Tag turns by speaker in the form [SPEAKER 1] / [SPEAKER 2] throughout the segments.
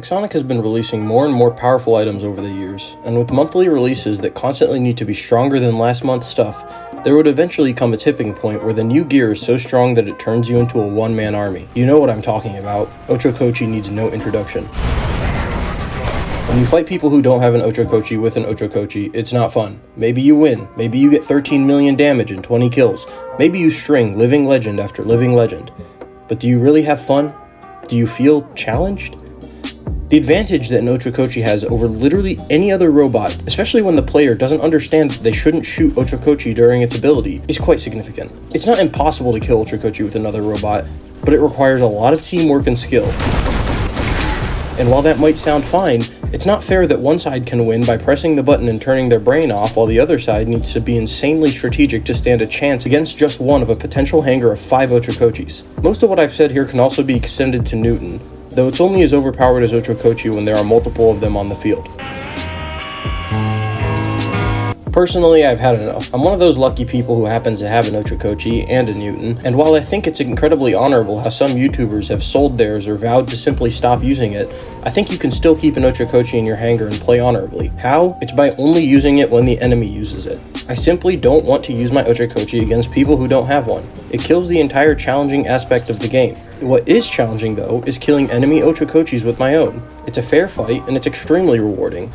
[SPEAKER 1] Sonic has been releasing more and more powerful items over the years, and with monthly releases that constantly need to be stronger than last month's stuff, there would eventually come a tipping point where the new gear is so strong that it turns you into a one-man army. You know what I'm talking about. Ochokochi needs no introduction. When you fight people who don't have an Ochokochi with an Ochokochi, it's not fun. Maybe you win, maybe you get 13 million damage and 20 kills, maybe you string living legend after living legend. But do you really have fun? Do you feel challenged? The advantage that an Ochokochi has over literally any other robot, especially when the player doesn't understand that they shouldn't shoot Ochokochi during its ability, is quite significant. It's not impossible to kill Ochokochi with another robot, but it requires a lot of teamwork and skill. And while that might sound fine, it's not fair that one side can win by pressing the button and turning their brain off while the other side needs to be insanely strategic to stand a chance against just one of a potential hanger of 5 Ochokochis. Most of what I've said here can also be extended to Newton, though it's only as overpowered as Ochokochi when there are multiple of them on the field. Personally, I've had enough. I'm one of those lucky people who happens to have an Ochokochi and a Newton, and while I think it's incredibly honorable how some YouTubers have sold theirs or vowed to simply stop using it, I think you can still keep an Ochokochi in your hangar and play honorably. How? It's by only using it when the enemy uses it. I simply don't want to use my Ochokochi against people who don't have one. It kills the entire challenging aspect of the game. What is challenging, though, is killing enemy Ochokochis with my own. It's a fair fight, and it's extremely rewarding.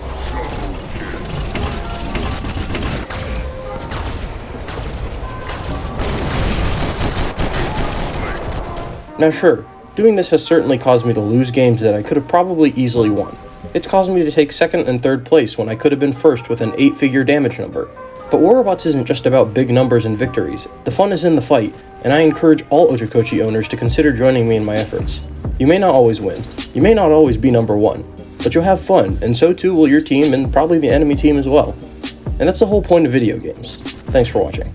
[SPEAKER 1] Now sure, doing this has certainly caused me to lose games that I could have probably easily won. It's caused me to take second and third place when I could have been first with an 8-figure damage number. But War Robots isn't just about big numbers and victories. The fun is in the fight, and I encourage all Ochokochi owners to consider joining me in my efforts. You may not always win, you may not always be number one, but you'll have fun, and so too will your team and probably the enemy team as well. And that's the whole point of video games. Thanks for watching.